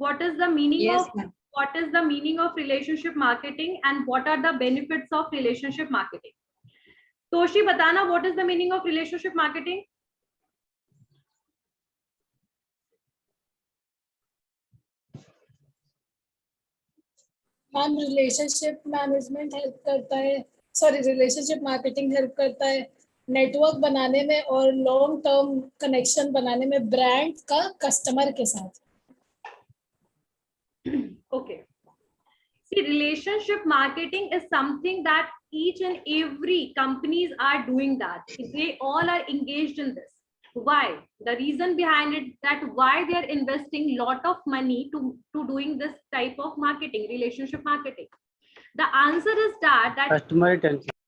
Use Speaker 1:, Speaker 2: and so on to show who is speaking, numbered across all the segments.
Speaker 1: What is the meaning
Speaker 2: Yes,
Speaker 1: of
Speaker 2: ma'am.
Speaker 1: what is the meaning of relationship marketing and what are the benefits of relationship marketing? Toshi बताना, what is the meaning of relationship marketing?
Speaker 3: Ma'am relationship management help करता है, relationship marketing help करता है network बनाने में और long term connection बनाने में ब्रांड का कस्टमर के साथ.
Speaker 1: Okay. See, relationship marketing is something that each and every companies are doing that. They all are engaged in this. Why? The reason behind it, that why they are investing lot of money to doing this type of marketing, relationship marketing. The answer is that
Speaker 4: customer retention.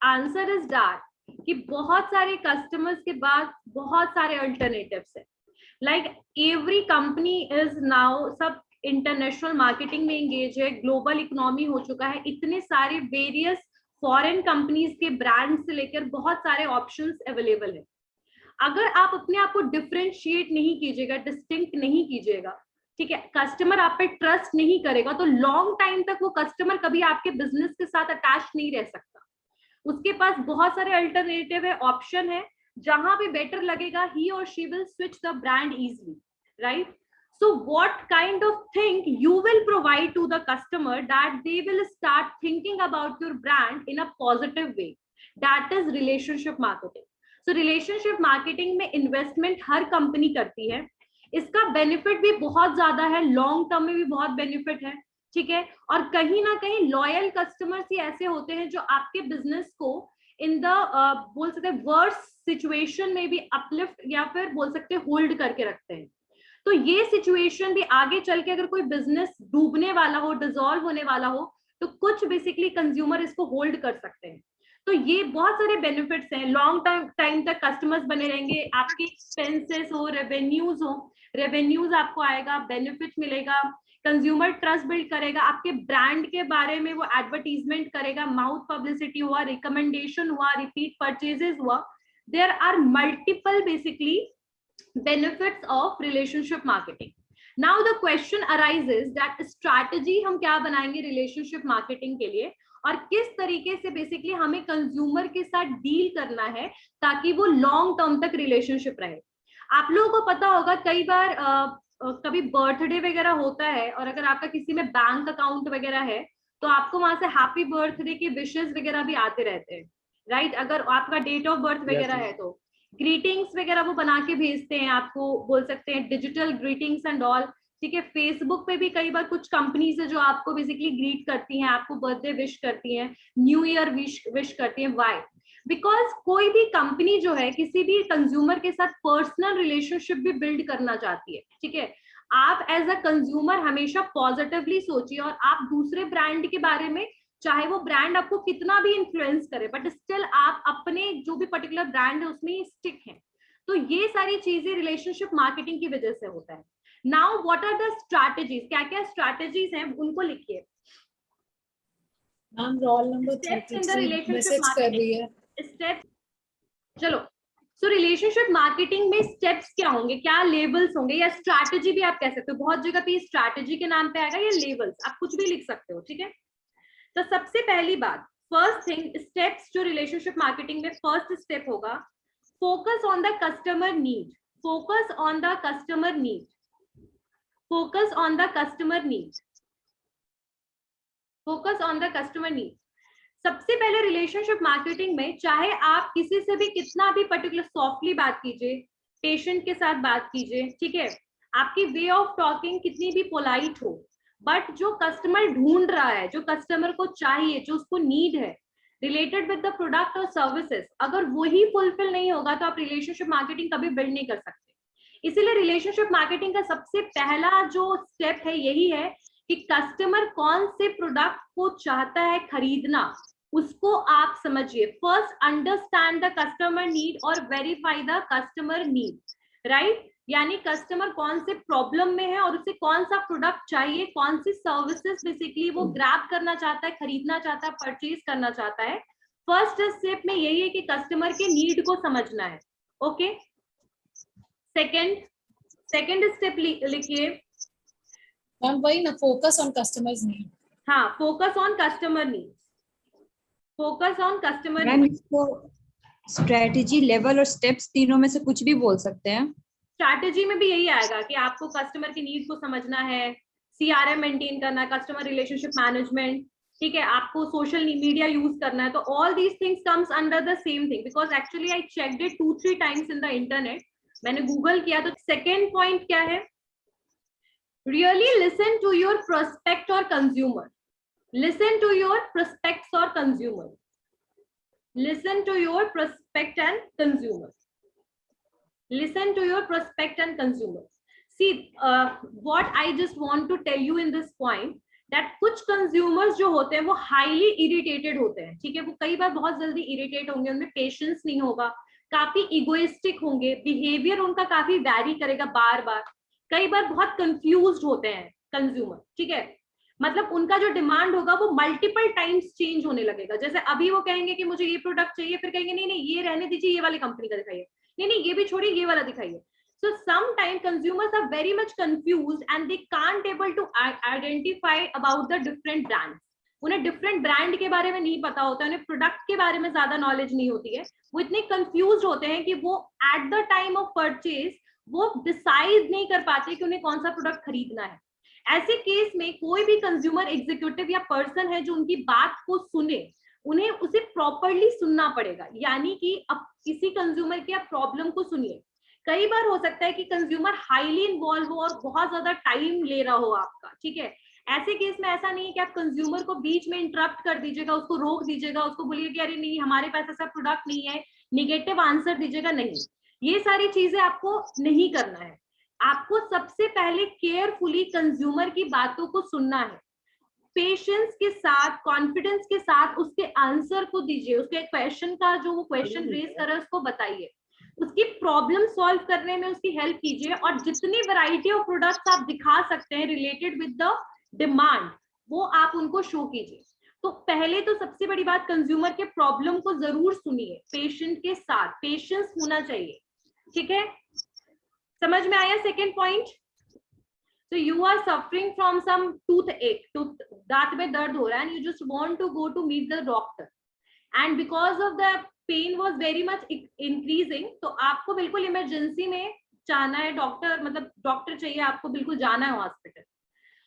Speaker 1: Answer is that कि बहुत सारे customers के बाद बहुत सारे alternatives है. Like every company is now, सब international marketing में एंगेज है, ग्लोबल इकोनॉमी हो चुका है, इतने सारे वेरियस फॉरेन कंपनीज के ब्रांड से लेकर बहुत सारे ऑप्शंस अवेलेबल है. अगर आप अपने आप को डिफरेंशिएट नहीं कीजिएगा, डिस्टिंक्ट नहीं कीजिएगा, ठीक है, कस्टमर आप पे ट्रस्ट नहीं करेगा, तो लॉन्ग टाइम तक वो कस्टमर कभी आपके बिजनेस के साथ अटैच नहीं रह सकता. उसके पास बहुत सारे अल्टरनेटिव है, ऑप्शन है, जहां पे बेटर लगेगा ही or she will switch the brand easily, right? So what kind of thing you will provide to the customer that they will start thinking about your brand in a positive way? That is relationship marketing. So relationship marketing में investment हर company करती है. इसका benefit भी बहुत ज्यादा है, long term में भी बहुत बेनिफिट है, ठीक है. और कहीं ना कहीं लॉयल कस्टमर्स ही ऐसे होते हैं जो आपके बिजनेस को इन द बोल सकते हैं वर्स्ट सिचुएशन में भी अपलिफ्ट या फिर बोल सकते हैं होल्ड करके रखते हैं. तो ये सिचुएशन भी आगे चल के अगर कोई बिजनेस डूबने वाला हो, डिसॉल्व होने वाला हो, तो कुछ बेसिकली कंज्यूमर इसको होल्ड कर सकते हैं. तो ये बहुत सारे बेनिफिट्स हैं. लॉन्ग टाइम तक कस्टमर्स बने रहेंगे, आपके एक्सपेंसेस हो, रेवेन्यूज आपको आएगा, बेनिफिट मिलेगा, कंज्यूमर ट्रस्ट बिल्ड करेगा, आपके ब्रांड के बारे में वो एडवर्टीजमेंट करेगा, माउथ पब्लिसिटी हुआ, रिकमेंडेशन हुआ, रिपीट परचेजेस हुआ. There are multiple basically benefits of relationship marketing. Now the question arises that strategy हम क्या बनाएंगे relationship marketing के लिए, और किस तरीके से बेसिकली हमें कंज्यूमर के साथ डील करना है ताकि वो लॉन्ग टर्म तक रिलेशनशिप रहे. आप लोगों को पता होगा कई बार कभी बर्थडे वगैरह होता है, और अगर आपका किसी में बैंक अकाउंट वगैरह है तो आपको वहां से हैप्पी बर्थडे के विशेस वगैरह भी आते रहते हैं, राइट? अगर आपका डेट ऑफ बर्थ वगैरह है तो ग्रीटिंग्स वगैरह वो बना के भेजते हैं आपको, बोल सकते हैं डिजिटल ग्रीटिंग्स एंड ऑल, ठीक है. फेसबुक पे भी कई बार कुछ कंपनीज है जो आपको बेसिकली ग्रीट करती हैं, आपको बर्थडे विश करती हैं, न्यू ईयर विश करती हैं. व्हाई? बिकॉज कोई भी कंपनी जो है किसी भी कंज्यूमर के साथ पर्सनल रिलेशनशिप भी बिल्ड करना चाहती है, ठीक है. आप एज अ कंज्यूमर हमेशा पॉजिटिवली सोचिए, और आप दूसरे ब्रांड के बारे में, चाहे वो ब्रांड आपको कितना भी इन्फ्लुएंस करे, बट स्टिल आप अपने जो भी पर्टिकुलर ब्रांड है उसमें स्टिक हैं. तो ये सारी चीजें रिलेशनशिप मार्केटिंग की वजह से होता है. Now what are the strategies, क्या क्या स्ट्रैटेजीज हैं उनको लिखिए.
Speaker 3: मैम रोल नंबर 33 मैसेज कर रही है.
Speaker 1: स्टेप्स, चलो. सो रिलेशनशिप मार्केटिंग में स्टेप्स क्या होंगे, क्या लेवल्स होंगे, या स्ट्रैटेजी भी आप कह सकते हो. बहुत जगह पे स्ट्रैटेजी के नाम पे आएगा, या लेवल्स, आप कुछ भी लिख सकते हो, ठीक है. तो सबसे पहली बात, फर्स्ट थिंग, स्टेप्स जो रिलेशनशिप मार्केटिंग में फर्स्ट स्टेप होगा, focus on the customer need. Focus on the customer need. Focus on the customer need. Focus on the customer need. सबसे पहले रिलेशनशिप मार्केटिंग में चाहे आप किसी से भी कितना भी पर्टिकुलर सॉफ्टली बात कीजिए, पेशेंट के साथ बात कीजिए, ठीक है, आपकी वे ऑफ टॉकिंग कितनी भी पोलाइट हो, बट जो कस्टमर ढूंढ रहा है, जो कस्टमर को चाहिए, जो उसको नीड है रिलेटेड विद द प्रोडक्ट और सर्विसेज, अगर वही फुलफिल नहीं होगा तो आप रिलेशनशिप मार्केटिंग कभी बिल्ड नहीं कर सकते. इसीलिए रिलेशनशिप मार्केटिंग का सबसे पहला जो स्टेप है यही है कि कस्टमर कौन से प्रोडक्ट को चाहता है खरीदना, उसको आप समझिए. First understand the customer need और verify the customer need, right? यानी कस्टमर कौन से प्रॉब्लम में है और उसे कौन सा प्रोडक्ट चाहिए, कौन सी सर्विसेज बेसिकली वो ग्रैब करना चाहता है, खरीदना चाहता है, परचेज करना चाहता है. फर्स्ट स्टेप में यही है कि कस्टमर के नीड को समझना है. ओके. सेकंड स्टेप लिखिए,
Speaker 3: मैम वही ना, फोकस ऑन कस्टमर्स नीड।
Speaker 1: हाँ, focus on customer needs, focus on customer
Speaker 2: ma'am इसको स्ट्रेटेजी, लेवल और स्टेप्स तीनों में से कुछ भी बोल सकते हैं।
Speaker 1: स्ट्रैटेजी में भी यही आएगा कि आपको कस्टमर की नीड को समझना है, सीआरएम मेंटेन करना है, कस्टमर रिलेशनशिप मैनेजमेंट, ठीक है, आपको सोशल मीडिया यूज करना है, तो all these things comes under the same thing, because actually I checked it 2-3 times in the internet, मैंने गूगल किया। तो सेकेंड पॉइंट क्या है, really listen to your prospect और consumer, listen to your prospects और consumer, listen to your prospect and consumer, listen to your prospect and consumer. See, what I just want to tell you in this point that कुछ consumers जो होते हैं वो highly irritated होते हैं, ठीक है, वो कई बार बहुत जल्दी irritate होंगे, उनमें patience नहीं होगा, काफी egoistic होंगे, behavior उनका काफी vary करेगा बार बार, कई बार बहुत confused होते हैं consumer, ठीक है, मतलब उनका जो डिमांड होगा वो मल्टीपल टाइम्स चेंज होने लगेगा। जैसे अभी वो कहेंगे कि मुझे ये प्रोडक्ट चाहिए, फिर कहेंगे नहीं नहीं ये रहने दीजिए, ये वाली कंपनी का दिखाइए, नहीं नहीं ये भी छोड़िए, ये वाला दिखाइए। So some time consumers are very much confused and they can't able to identify about the different brands. उन्हें डिफरेंट ब्रांड के बारे में नहीं पता होता, उन्हें प्रोडक्ट के बारे में ज्यादा नॉलेज नहीं होती है, वो इतने कंफ्यूज होते हैं कि वो at the time of purchase वो डिसाइड नहीं कर पाते कि उन्हें कौन सा प्रोडक्ट खरीदना है। ऐसे केस में कोई भी कंज्यूमर एग्जीक्यूटिव या पर्सन है जो उनकी बात को सुने, उन्हें उसे प्रॉपरली सुनना पड़ेगा, यानी कि अब किसी कंज्यूमर की आप प्रॉब्लम को सुनिए। कई बार हो सकता है कि कंज्यूमर हाईली इन्वॉल्व हो और बहुत ज्यादा टाइम ले रहा हो आपका, ठीक है, ऐसे केस में ऐसा नहीं है कि आप कंज्यूमर को बीच में इंटरप्ट कर दीजिएगा, उसको रोक दीजिएगा, उसको बोलिए कि अरे नहीं हमारे पास ऐसा प्रोडक्ट नहीं है, निगेटिव आंसर दीजिएगा, नहीं, ये सारी चीजें आपको नहीं करना है। आपको सबसे पहले केयरफुली कंज्यूमर की बातों को सुनना है, पेशेंस के साथ, कॉन्फिडेंस के साथ उसके आंसर को दीजिए, उसके क्वेश्चन का जो वो क्वेश्चन रेज कर रहा है उसको बताइए, उसकी प्रॉब्लम सॉल्व करने में उसकी हेल्प कीजिए, और जितनी वैरायटी ऑफ प्रोडक्ट्स आप दिखा सकते हैं रिलेटेड विद द डिमांड वो आप उनको शो कीजिए। तो पहले तो सबसे बड़ी बात, कंज्यूमर के प्रॉब्लम को जरूर सुनिए, पेशेंट के साथ, पेशेंस होना चाहिए, ठीक है, समझ में आया second point. So you are suffering from some toothache, दांत में दर्द हो रहा है, and you just want to go to meet the doctor, and because of the pain was very much increasing, तो आपको बिल्कुल इमरजेंसी में जाना है, डॉक्टर मतलब डॉक्टर चाहिए, आपको बिल्कुल जाना है हॉस्पिटल,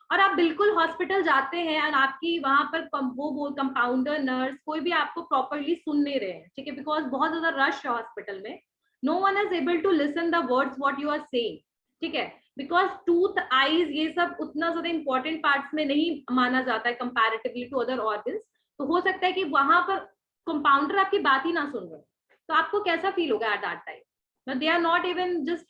Speaker 1: और आप बिल्कुल हॉस्पिटल जाते हैं और आपकी वहां पर वो कंपाउंडर, नर्स, कोई भी आपको प्रॉपरली सुन नहीं रहे हैं, ठीक है, बिकॉज बहुत ज्यादा रश है हॉस्पिटल में, no one is able to listen the words what you are saying, ठीक है, बिकॉज टूथ, आईज, ये सब उतना ज्यादा इंपॉर्टेंट पार्ट्स में नहीं माना जाता है कंपैरेटिवली टू अदर ऑर्गन्स, तो हो सकता है कि वहां पर कंपाउंडर आपकी बात ही ना सुन रहे, तो आपको कैसा फील होगा at that time, they are not even just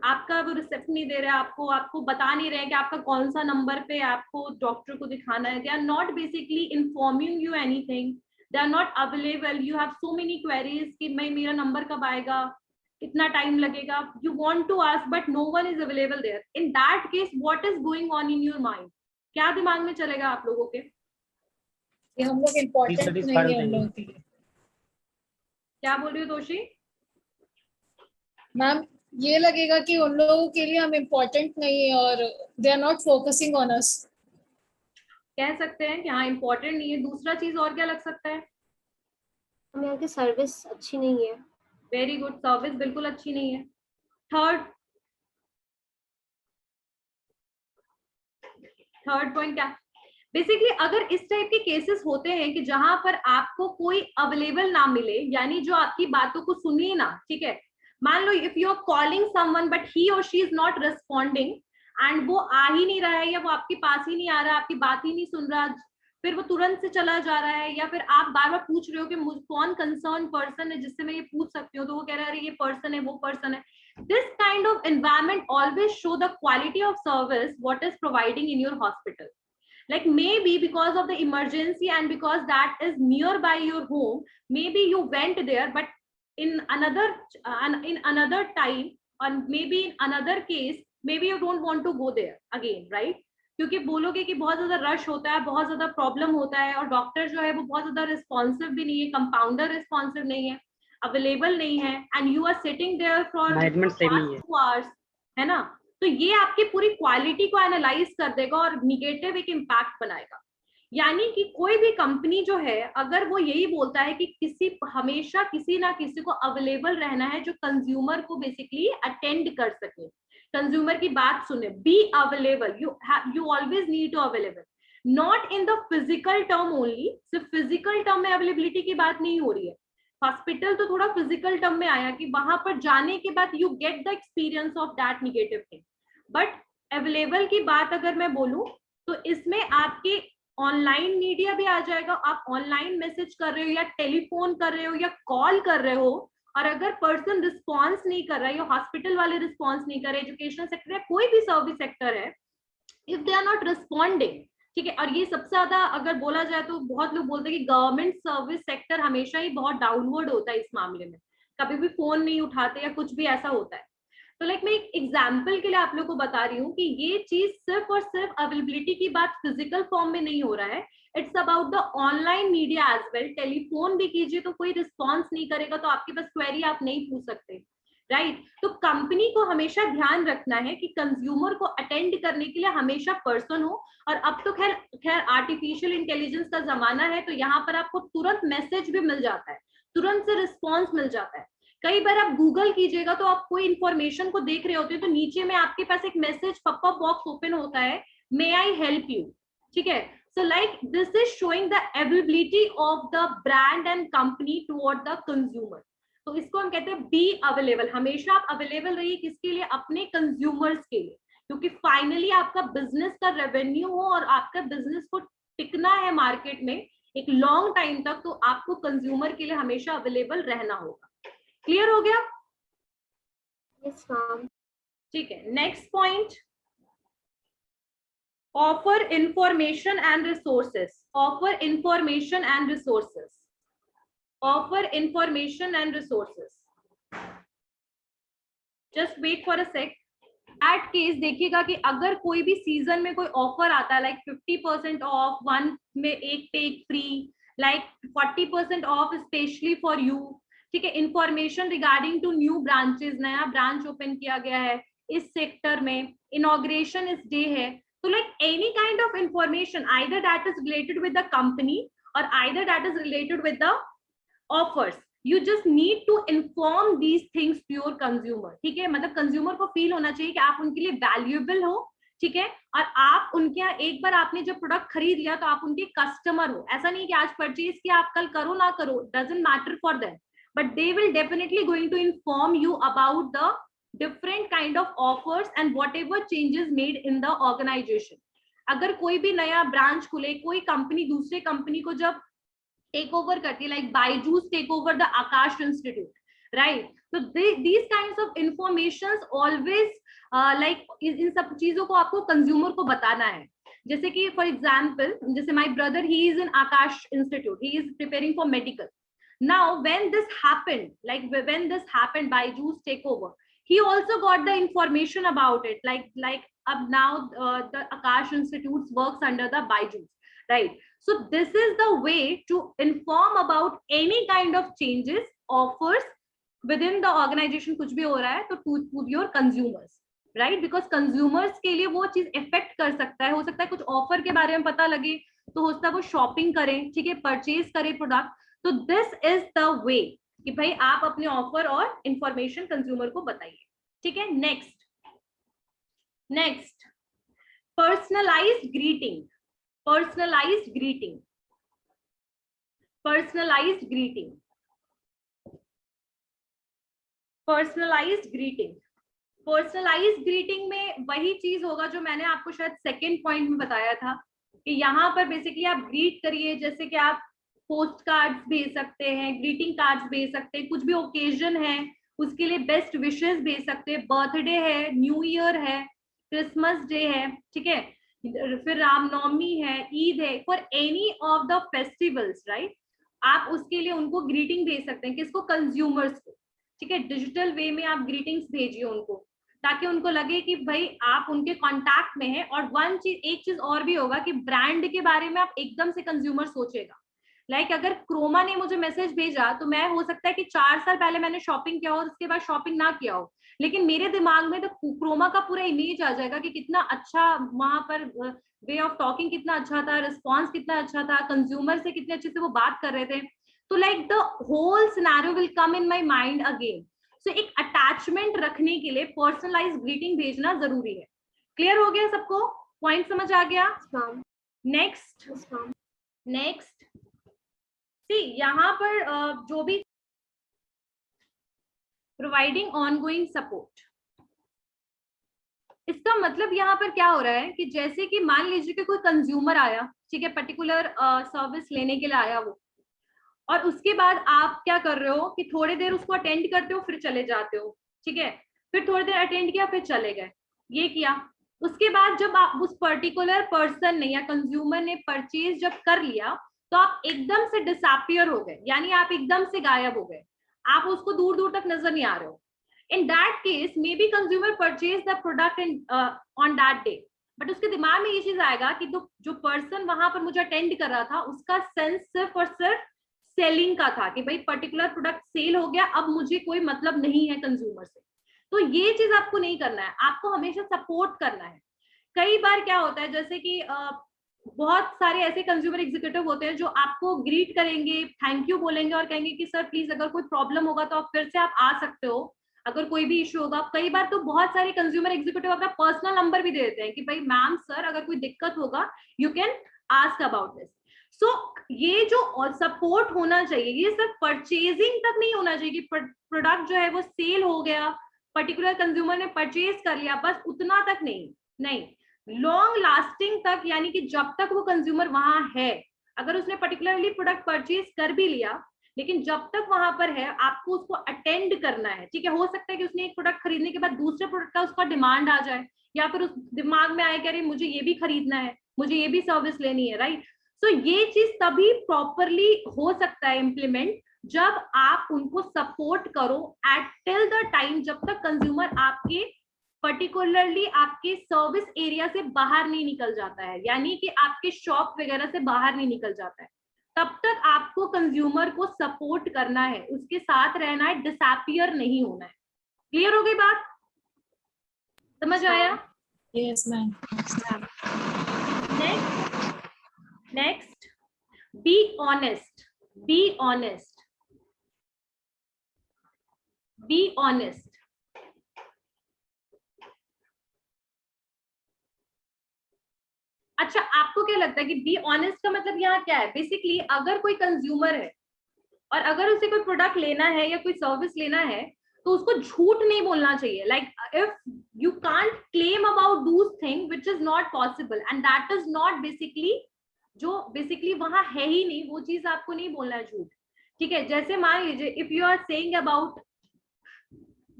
Speaker 1: आपका वो रिसेप्ट नहीं दे रहे, आपको बता नहीं रहे कि आपका कौन सा नंबर पे आपको डॉक्टर को दिखाना है, they are not basically informing you anything, they are not available, you have so many queries कि मैं मेरा नंबर कब आएगा, कितना टाइम लगेगा, you want to ask but no one is available there, in that case what is going on in your mind, क्या दिमाग में चलेगा आप लोगों के,
Speaker 3: ये हम लोग इम्पोर्टेंट नहीं है हम लोगों के लिए।
Speaker 1: क्या बोल रही हो दोषी
Speaker 3: मैम? ये लगेगा कि उन लोगों के लिए हम इम्पोर्टेंट नहीं है और they are not focusing on us,
Speaker 1: कह सकते हैं कि हाँ इम्पोर्टेंट नहीं है। दूसरा चीज और क्या लग सकता है,
Speaker 4: हमें यहाँ की सर्विस अच्छी नहीं है।
Speaker 1: वेरी गुड, सर्विस बिल्कुल अच्छी नहीं है। थर्ड पॉइंट क्या, बेसिकली अगर इस टाइप के केसेस होते हैं कि जहां पर आपको कोई अवेलेबल ना मिले, यानी जो आपकी बातों को सुनिए ना, ठीक है, मान लो if you are calling someone but he or she is not responding, and वो आ ही नहीं रहा है या वो आपके पास ही नहीं आ रहा, आपकी बात ही नहीं सुन रहा, फिर वो तुरंत से चला जा रहा है, या फिर आप बार बार पूछ रहे हो कि कौन कंसर्न पर्सन है जिससे मैं ये पूछ सकती हूँ, तो वो कह रहा है ये पर्सन है, वो पर्सन है, this kind of environment always show the quality of service what is providing in your hospital. Like maybe because of the emergency and because that is nearby your home, maybe you went there, but in another time and maybe in another case maybe you don't want to go there again, right? क्योंकि बोलोगे कि बहुत ज्यादा rush होता है, बहुत ज्यादा problem होता है, और डॉक्टर जो है वो बहुत ज्यादा रिस्पॉन्सिव भी नहीं है, कंपाउंडर रिस्पॉन्सिव नहीं है, अवेलेबल नहीं है, and you are sitting there for 2 hours, है ना, तो ये आपकी पूरी क्वालिटी को एनालाइज कर देगा और निगेटिव एक इम्पैक्ट बनाएगा। यानी कि कोई भी कंपनी जो है, अगर वो यही बोलता है कि हमेशा किसी ना किसी को अवेलेबल रहना है जो कंज्यूमर को बेसिकली अटेंड कर सके, कंज्यूमर की बात सुने, be available, you always need to available, not in the physical term only. सिर्फ फिजिकल टर्म में अवेलेबिलिटी की बात नहीं हो रही है, हॉस्पिटल तो थोड़ा फिजिकल टर्म में आया कि वहां पर जाने के बाद you get the experience of that negative thing, but available की बात अगर मैं बोलूं तो इसमें आपके ऑनलाइन मीडिया भी आ जाएगा। आप ऑनलाइन मैसेज कर रहे हो या टेलीफोन कर रहे हो या कॉल कर रहे हो, और अगर पर्सन रिस्पॉन्स नहीं कर रहा है या हॉस्पिटल वाले रिस्पॉन्स नहीं कर रहे, एजुकेशनल सेक्टर है, कोई भी सर्विस सेक्टर है, if they are not responding, ठीक है। और ये सबसे ज्यादा अगर बोला जाए तो बहुत लोग बोलते हैं कि गवर्नमेंट सर्विस सेक्टर हमेशा ही बहुत डाउनवर्ड होता है इस मामले में, कभी भी फोन नहीं उठाते या कुछ भी ऐसा होता है। तो लाइक मैं एक एग्जाम्पल के लिए आप लोग को बता रही हूँ कि ये चीज सिर्फ और सिर्फ अवेलेबिलिटी की बात फिजिकल फॉर्म में नहीं हो रहा है, it's about the online media as well. Telephone भी कीजिए तो कोई रिस्पॉन्स नहीं करेगा तो आपके पास क्वेरी आप नहीं पूछ सकते, राइट। तो कंपनी को हमेशा ध्यान रखना है कि कंज्यूमर को अटेंड करने के लिए हमेशा पर्सन हो। और अब तो खैर आर्टिफिशियल इंटेलिजेंस का जमाना है, तो यहाँ पर आपको तुरंत मैसेज भी मिल जाता है, तुरंत से रिस्पॉन्स मिल जाता है। कई बार आप गूगल कीजिएगा तो आप कोई इंफॉर्मेशन को देख रहे होते हैं तो नीचे में आपके पास एक मैसेज पॉपअप बॉक्स ओपन होता है, मे आई हेल्प यू, ठीक है। So like this is showing the availability of the brand and company toward the consumer. तो इसको हम कहते हैं बी अवेलेबल। हमेशा आप अवेलेबल रहिए, किसके लिए? अपने कंज्यूमर्स के लिए, क्योंकि फाइनली आपका बिजनेस का रेवेन्यू हो और आपका बिजनेस को टिकना है मार्केट में एक लॉन्ग टाइम तक, तो आपको कंज्यूमर के लिए हमेशा अवेलेबल रहना होगा। क्लियर हो गया?
Speaker 4: Yes ma'am.
Speaker 1: ठीक है, next point, offer information and resources. Offer information and resources, offer information and resources. Just wait for a sec. At case देखिएगा कि अगर कोई भी सीजन में कोई ऑफर आता है, लाइक 50% ऑफ, वन में एक पे एक free, like 40% off specially for you, ठीक है। Information regarding to new branches, नया ब्रांच ओपन किया गया है इस सेक्टर में, इनॉग्रेशन इस डे है, तो like any kind of information either that is related with the company or either that is related with the offers, you just need to inform these things to your consumer, ठीक है। मतलब consumer को feel होना चाहिए कि आप उनके लिए वैल्यूएबल हो, ठीक है। और आप उनके यहाँ एक बार आपने जब प्रोडक्ट खरीद लिया तो आप उनके कस्टमर हो। ऐसा नहीं कि आज परचेज किया आप कल करो ना करो, doesn't matter for them, but they will definitely going to inform you about the different kind of offers and whatever changes made in the organization. अगर कोई भी नया ब्रांच खुले, कोई कंपनी दूसरे कंपनी को जब टेक ओवर करती है, like Byju's take over the Aakash institute, right, तो these kinds of informations always like इन सब चीजों को आपको कंज्यूमर को बताना है। जैसे कि फॉर एग्जाम्पल, जैसे my brother, he is in Akash institute, he is preparing for medical. Now, when this happened, Byju's takeover, he also got the information about it. Like now the Akash Institute works under the Byju's, right? So this is the way to inform about any kind of changes, offers within the organization. कुछ भी हो रहा है तो to your consumers, right? Because consumers के लिए वो चीज affect कर सकता है, हो सकता है कुछ ऑफर के बारे में पता लगे तो हो सकता है वो शॉपिंग करें, ठीक है, परचेज करें प्रोडक्ट। तो दिस इज द वे कि भाई आप अपने ऑफर और इंफॉर्मेशन कंज्यूमर को बताइए, ठीक है। Next personalised greeting. Personalised greeting, personalised greeting, personalised greeting. Personalised greeting में वही चीज होगा जो मैंने आपको शायद सेकेंड पॉइंट में बताया था कि यहाँ पर बेसिकली आप ग्रीट करिए, जैसे कि आप पोस्ट कार्ड्स भेज सकते हैं, ग्रीटिंग कार्ड्स भेज सकते हैं, कुछ भी ओकेजन है उसके लिए बेस्ट विशेस भेज सकते हैं, बर्थडे है, न्यू ईयर है, क्रिसमस डे है, ठीक है, फिर रामनवमी है, ईद है, for any of the festivals, right, आप उसके लिए उनको ग्रीटिंग भेज सकते हैं। किसको? कंज्यूमर्स को, ठीक है। डिजिटल वे में आप ग्रीटिंग्स भेजिए उनको ताकि उनको लगे कि भाई आप उनके कांटेक्ट में हैं। और एक चीज और भी होगा कि ब्रांड के बारे में आप एकदम से कंज्यूमर सोचेगा, लाइक अगर क्रोमा ने मुझे मैसेज भेजा तो मैं हो सकता है कि 4 साल पहले मैंने शॉपिंग किया हो और उसके बाद शॉपिंग ना किया हो, लेकिन मेरे दिमाग में तो क्रोमा का पूरा इमेज आ जाएगा कि कितना अच्छा वहां पर वे ऑफ टॉकिंग कितना अच्छा था, रिस्पॉन्स कितना अच्छा था, कंज्यूमर से कितने अच्छे से वो बात कर रहे थे. तो like the whole scenario will come in my mind again. So एक अटैचमेंट रखने के लिए पर्सनलाइज ग्रीटिंग भेजना जरूरी है. क्लियर हो गया सबको? पॉइंट समझ आ गया? नेक्स्ट नेक्स्ट सी यहाँ पर जो भी प्रोवाइडिंग ऑनगोइंग सपोर्ट, इसका मतलब यहाँ पर क्या हो रहा है कि जैसे कि मान लीजिए कि कोई कंज्यूमर आया, ठीक है, पर्टिकुलर सर्विस लेने के लिए आया वो, और उसके बाद आप क्या कर रहे हो कि थोड़ी देर उसको अटेंड करते हो फिर चले जाते हो, ठीक है, फिर थोड़ी देर अटेंड किया फिर चले गए, ये किया. उसके बाद जब आप उस पर्टिकुलर पर्सन ने या कंज्यूमर ने परचेज जब कर लिया तो आप एकदम से डिसअपियर हो गए, यानी आप एकदम से गायब हो गए, आप उसको दूर दूर तक नजर नहीं आ रहे हो. In that case, maybe consumer purchase the product on that day, but उसके दिमाग में ये चीज आएगा कि जो पर्सन वहां पर मुझे अटेंड कर रहा था उसका सेंस सिर्फ और सिर्फ सेलिंग का था कि भाई पर्टिकुलर प्रोडक्ट सेल हो गया, अब मुझे कोई मतलब नहीं है कंज्यूमर से. तो ये चीज आपको नहीं करना है, आपको हमेशा सपोर्ट करना है. कई बार क्या होता है जैसे कि बहुत सारे ऐसे कंज्यूमर एग्जीक्यूटिव होते हैं जो आपको ग्रीट करेंगे, थैंक यू बोलेंगे और कहेंगे कि सर प्लीज अगर कोई प्रॉब्लम होगा तो आप फिर से आप आ सकते हो, अगर कोई भी इशू होगा. कई बार तो बहुत सारे कंज्यूमर एग्जीक्यूटिव अपना पर्सनल नंबर भी दे देते हैं कि भाई मैम सर अगर कोई दिक्कत होगा you can ask about this. So ये जो सपोर्ट होना चाहिए ये सिर्फ परचेजिंग तक नहीं होना चाहिए कि प्रोडक्ट जो है वो सेल हो गया, पर्टिकुलर कंज्यूमर ने परचेज कर लिया, बस उतना तक नहीं, लॉन्ग लास्टिंग तक, यानी कि जब तक वो कंज्यूमर वहां है, अगर उसने पर्टिकुलरली प्रोडक्ट परचेज कर भी लिया लेकिन जब तक वहां पर है आपको उसको अटेंड करना है, ठीक है. हो सकता है कि उसने एक प्रोडक्ट खरीदने के बाद दूसरे प्रोडक्ट का उसका डिमांड आ जाए, या फिर उस दिमाग में आए कि अरे मुझे ये भी खरीदना है, मुझे ये भी सर्विस लेनी है, राइट. सो ये चीज तभी प्रॉपरली हो सकता है इम्प्लीमेंट जब आप उनको सपोर्ट करो एट टिल द टाइम जब तक कंज्यूमर आपके पर्टिकुलरली आपके सर्विस एरिया से बाहर नहीं निकल जाता है, यानी कि आपके शॉप वगैरह से बाहर नहीं निकल जाता है, तब तक आपको कंज्यूमर को सपोर्ट करना है, उसके साथ रहना है, डिसअपियर नहीं होना है. क्लियर हो गई बात? समझ आया?
Speaker 3: Yes ma'am.
Speaker 1: Next be honest. अच्छा, आपको क्या लगता है कि बी ऑनेस्ट का मतलब यहाँ क्या है? बेसिकली अगर कोई कंज्यूमर है और अगर उसे कोई प्रोडक्ट लेना है या कोई सर्विस लेना है तो उसको झूठ नहीं बोलना चाहिए. Like if you can't claim about those thing which is not possible and that is not basically वहां है ही नहीं, वो चीज आपको नहीं बोलना है झूठ, ठीक है. जैसे मान लीजिए if you are saying about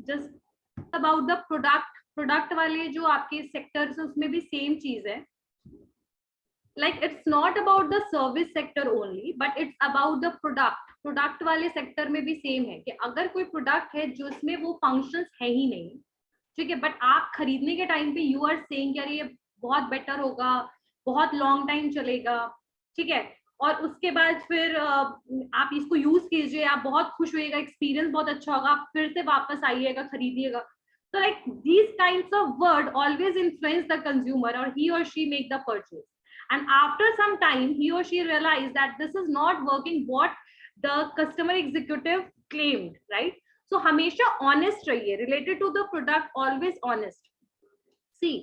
Speaker 1: just about the product वाले जो आपके सेक्टर्स है उसमें भी सेम चीज है. like it's not about the service sector only but it's about the product वाले सेक्टर में भी सेम है कि अगर कोई प्रोडक्ट है जो इसमें वो फंक्शंस है ही नहीं, ठीक है, बट आप खरीदने के टाइम पे यू आर सेइंग यार ये बहुत बेटर होगा, बहुत लॉन्ग टाइम चलेगा, ठीक है, और उसके बाद फिर आप इसको यूज कीजिए, आप बहुत खुश होइएगा, एक्सपीरियंस बहुत अच्छा होगा, आप फिर से वापस आइएगा, खरीदिएगा. तो like these kinds of word always influence the consumer or he or she make the purchase. And after some time, he or she realized that this is not working what the customer executive claimed, right? So, हमेशा honest रहिए related to the product, always honest. See,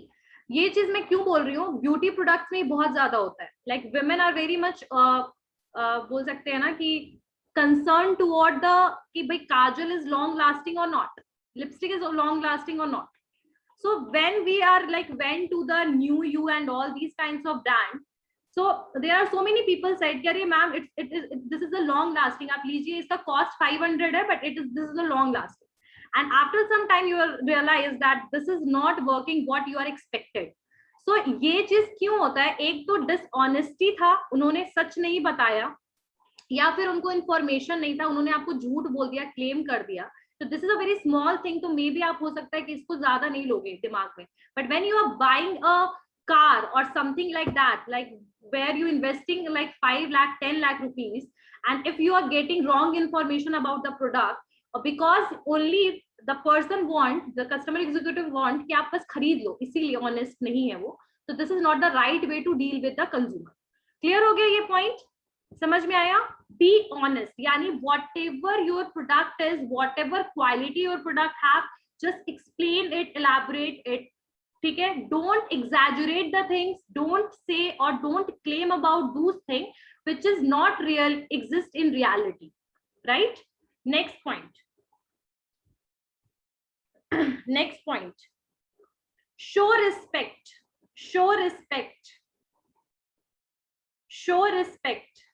Speaker 1: ये चीज मैं क्यों बोल रही हूँ? Beauty products में बहुत ज्यादा होता है. Like women are very much बोल सकते हैं ना कि concerned toward the कि भाई काजल is long lasting or not, lipstick is long lasting or not. So when we are like went to the New You and all these kinds of brand, so there are so many people said कि अरे ma'am this is a long lasting, आप लीजिए, इसका cost 500 है but this is a long lasting. And after some time you will realize that this is not working what you are expected. So ये चीज क्यों होता है? एक तो डिसऑनेस्टी था, उन्होंने सच नहीं बताया, या फिर उनको इन्फॉर्मेशन नहीं था, उन्होंने आपको झूठ बोल दिया, क्लेम कर दिया. तो this is a very small thing, तो मे बी आप हो सकता है कि इसको ज्यादा नहीं लोगे दिमाग में, but when you are buying a car lakh or something like that, like where you investing like 5 lakh 10 lakh rupees, and if you are getting wrong information about the product, because only the person want, the customer executive want कि आप बस खरीद लो, इसीलिए honest नहीं है वो, so this is not the right way to deal with the consumer. Clear हो गया ये point? समझ में आया? Be honest, यानी whatever your product is, whatever quality your product have, just explain it, elaborate it. ठीक है? Don't exaggerate the things, don't say or don't claim about those things which is not real, exist in reality, right? Next point. Next point. Show respect. Show respect. Show respect.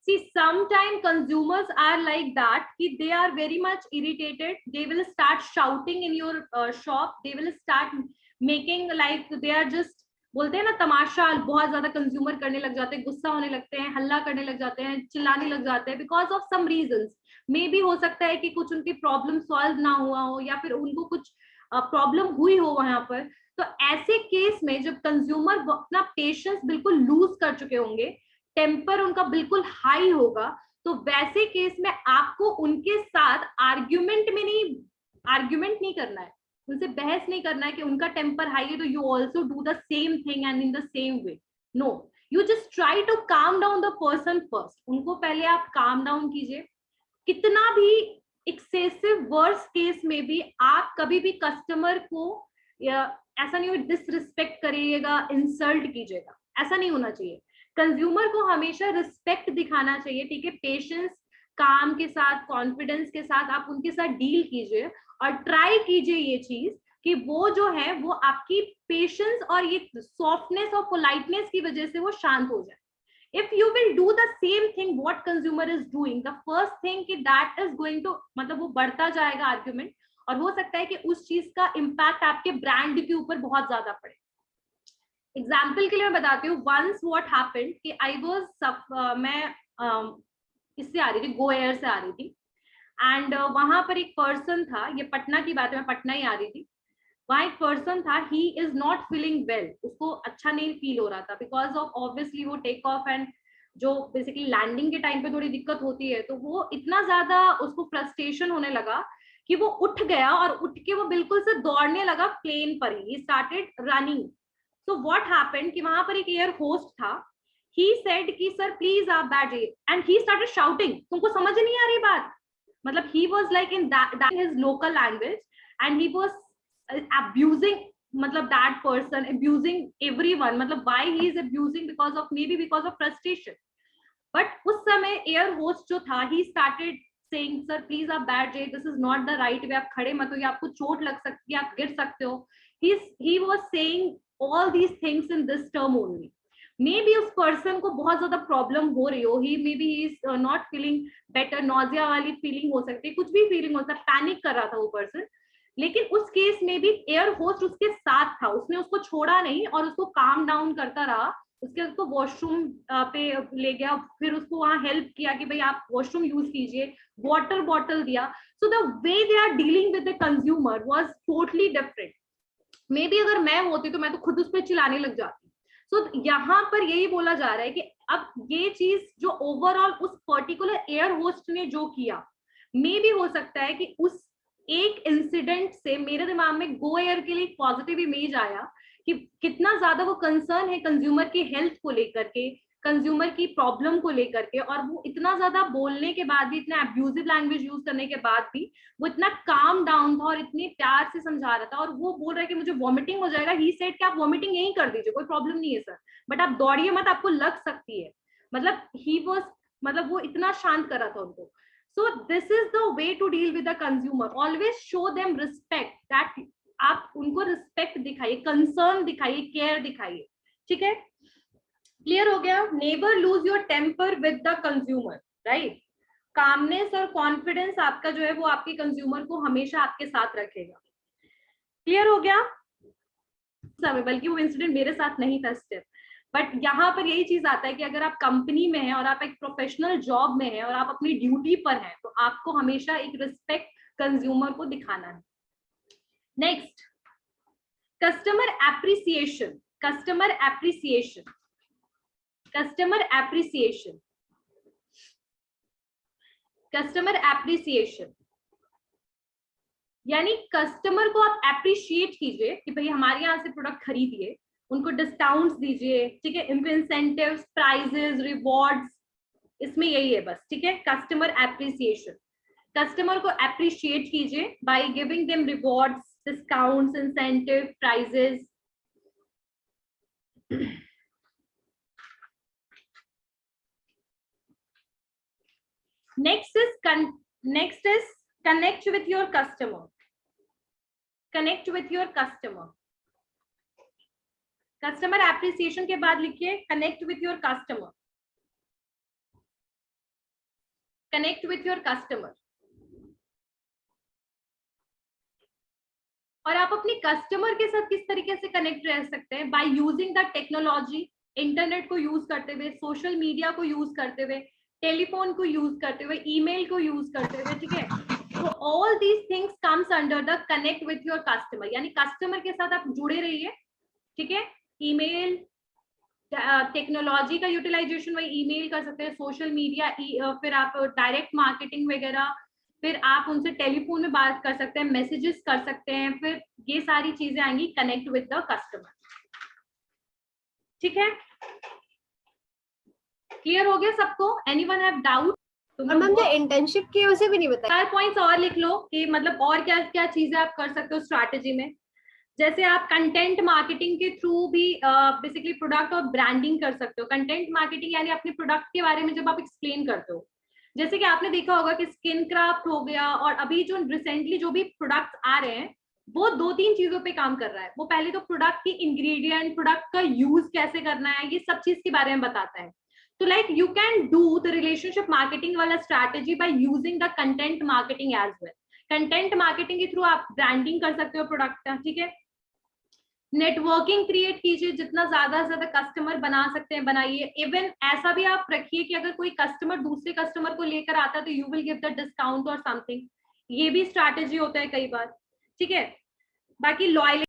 Speaker 1: See, sometimes consumers are like that, कि they are very much irritated. They will start shouting in your shop. They will start making like they are just, बोलते हैं ना तमाशा, बहुत ज्यादा consumer करने लग जाते हैं, गुस्सा होने लगते हैं, हल्ला करने लग जाते हैं, चिल्लाने लग जाते हैं, because of some reasons. Maybe हो सकता है कि कुछ उनकी प्रॉब्लम सॉल्व ना हुआ हो, या फिर उनको कुछ प्रॉब्लम हुई हो वहां पर. तो ऐसे केस में जब कंज्यूमर अपना पेशेंस बिल्कुल लूज कर चुके होंगे, टेम्पर उनका बिल्कुल हाई होगा, तो वैसे केस में आपको उनके साथ आर्ग्यूमेंट नहीं करना है, उनसे बहस नहीं करना है कि उनका टेम्पर हाई है तो you also do the same thing and in the same way. No, you just try to calm down the person first. उनको पहले आप काम डाउन कीजिए. कितना भी एक्सेसिव वर्स्ट केस में भी आप कभी भी कस्टमर को ऐसा नहीं हो डिसरिस्पेक्ट करिएगा, इंसल्ट कीजिएगा, ऐसा नहीं होना चाहिए. कंज्यूमर को हमेशा रिस्पेक्ट दिखाना चाहिए. ठीक है? पेशेंस, काम के साथ, कॉन्फिडेंस के साथ आप उनके साथ डील कीजिए और ट्राई कीजिए ये चीज कि वो जो है वो आपकी पेशेंस और ये सॉफ्टनेस और पोलाइटनेस की वजह से वो शांत हो जाए. If you will do the same thing what consumer is doing, the first thing कि that is going to, मतलब वो बढ़ता जाएगा आर्ग्यूमेंट, और हो सकता है कि उस चीज का इम्पैक्ट आपके ब्रांड के ऊपर बहुत ज्यादा पड़े. एग्जाम्पल के लिए मैं बताती हूँ. वंस व्हाट हैपेंड कि आई वाज, मैं इससे आ रही थी, गो एयर से आ रही थी, एंड वहां पर एक पर्सन था, ये पटना की बात है, मैं पटना ही आ रही थी. वहां एक पर्सन था, he is not feeling well, उसको अच्छा नहीं फील हो रहा था, बिकॉज ऑफ ऑब्वियसली वो टेक ऑफ एंड जो बेसिकली लैंडिंग के टाइम पे थोड़ी दिक्कत होती है, तो वो इतना ज्यादा उसको फ्रस्ट्रेशन होने लगा कि वो उठ गया और उठ के वो बिल्कुल से दौड़ने लगा प्लेन पर ही. He started running. So what happened कि वहां पर एक एयर होस्ट था. he said कि सर प्लीज आप बैठिए, एंड he started shouting. तुमको समझ नहीं आ रही बात? मतलब he was like in that his local language and he was abusing, मतलब that person abusing everyone. मतलब why he is abusing? Because of maybe because of frustration. But उस समय एयर होस्ट जो था, he started saying sir please आप बैठ जाइए, this is not the right way, आप खड़े मत होइए, आपको चोट लग सकती है, आप गिर सकते हो. he was saying all these things in this term only. Maybe उस पर्सन को बहुत ज्यादा प्रॉब्लम हो रही हो, he maybe he is not feeling better, nausea वाली फीलिंग हो सकती है, कुछ भी फीलिंग हो सकता है, पैनिक कर रहा था वो पर्सन. लेकिन उस केस में भी एयर होस्ट उसके साथ था, उसने उसको छोड़ा नहीं और उसको काम डाउन करता रहा. उसको वॉशरूम पे ले गया, फिर उसको वहां हेल्प किया कि भाई आप वॉशरूम यूज कीजिए, वाटर बॉटल दिया. So the way they are dealing with the consumer was totally different. Maybe अगर मैं होती तो मैं तो खुद उस पर चिल्लाने लग जाती. सो यहाँ पर यही बोला जा रहा है कि अब ये चीज जो ओवरऑल उस पर्टिकुलर एयर होस्ट ने जो किया, मे भी हो सकता है कि उस एक इंसिडेंट से मेरे दिमाग में गो एयर के लिए पॉजिटिव इमेज आया कि कितना ज्यादा वो कंसर्न है कंज्यूमर की हेल्थ को लेकर के, कंज्यूमर की प्रॉब्लम को लेकर के, और वो इतना ज्यादा बोलने के बाद भी, इतना अब्यूजिव लैंग्वेज यूज करने के बाद भी वो इतना काम डाउन था और इतने प्यार से समझा रहा था. और वो बोल रहा है कि मुझे वॉमिटिंग हो जाएगा. ही सेड कि आप वॉमिटिंग यही कर दीजिए, कोई प्रॉब्लम नहीं है सर, बट आप दौड़िए मत, आपको लग सकती है. मतलब ही वाज, मतलब वो इतना शांत कर रहा था उनको. So this is the way to deal with the consumer. Always show them respect, that आप उनको रिस्पेक्ट दिखाइए, कंसर्न दिखाइए, केयर दिखाइए. ठीक है? क्लियर हो गया? Never lose your temper with the consumer, right? Calmness और कॉन्फिडेंस आपका जो है वो आपके कंज्यूमर को हमेशा आपके साथ रखेगा. क्लियर हो गया? समय, बल्कि वो इंसिडेंट मेरे साथ नहीं था स्टेप, बट यहाँ पर यही चीज आता है कि अगर आप कंपनी में हैं और आप एक प्रोफेशनल जॉब में हैं और आप अपनी ड्यूटी पर हैं, तो आपको हमेशा एक रिस्पेक्ट कंज्यूमर को दिखाना है. Next, customer appreciation, customer appreciation, customer appreciation, customer appreciation, यानी कस्टमर को आप एप्रिशिएट कीजिए कि भाई हमारे यहाँ से प्रोडक्ट खरीदिए, उनको डिस्काउंट्स दीजिए, ठीक है, इंसेंटिव्स, प्राइजेस, रिवॉर्ड्स, इसमें यही है बस, ठीक है, कस्टमर एप्रिसिएशन। कस्टमर को एप्रिशिएट कीजिए by giving them rewards, discounts, incentive, prizes. next is connect with your customer, connect with your customer। Customer appreciation के बाद लिखिए connect with your customer, connect with your customer. और आप अपने customer के साथ किस तरीके से कनेक्ट रह सकते हैं? Bye using the technology, internet को यूज करते हुए, सोशल मीडिया को यूज करते हुए, टेलीफोन को यूज करते हुए, ईमेल को यूज करते हुए, ठीक है। तो all these things comes under the connect with your customer, यानी कस्टमर के साथ आप जुड़े रहिए, ठीक है। ईमेल, टेक्नोलॉजी का यूटिलाइजेशन वही ईमेल कर सकते हैं, सोशल मीडिया, फिर आप डायरेक्ट मार्केटिंग वगैरह, फिर आप उनसे टेलीफोन में बात कर सकते हैं, मैसेजेस कर सकते हैं, फिर ये सारी चीजें आएंगी कनेक्ट विद द कस्टमर, ठीक है। क्लियर हो गया सबको? Anyone have doubt?
Speaker 4: और मैम जो इंटर्नशिप की है उसे भी नहीं बताया।
Speaker 1: 4 पॉइंट्स और लिख लो कि मतलब और क्या क्या चीजें आप कर सकते हो स्ट्रैटेजी में। जैसे आप कंटेंट मार्केटिंग के थ्रू भी बेसिकली प्रोडक्ट और ब्रांडिंग कर सकते हो। कंटेंट मार्केटिंग यानी अपने प्रोडक्ट के बारे में जब आप एक्सप्लेन करते हो, जैसे कि आपने देखा होगा कि स्किन क्राफ्ट हो गया, और अभी जो रिसेंटली जो भी प्रोडक्ट्स आ रहे हैं वो 2-3 चीजों पे काम कर रहा है। वो पहले तो प्रोडक्ट की इंग्रेडिएंट, प्रोडक्ट का यूज कैसे करना है, ये सब चीज के बारे में बताता है। तो like you can do the relationship marketing वाला strategy by using the content marketing as well. Content marketing के थ्रू आप ब्रांडिंग कर सकते हो प्रोडक्ट का, ठीक है। नेटवर्किंग क्रिएट कीजिए, जितना ज्यादा से ज्यादा कस्टमर बना सकते हैं बनाइए। इवन ऐसा भी आप रखिए कि अगर कोई कस्टमर दूसरे कस्टमर को लेकर आता है तो you will give the discount और समथिंग, ये भी स्ट्रैटेजी होता है कई बार, ठीक है। बाकी लॉयल्टी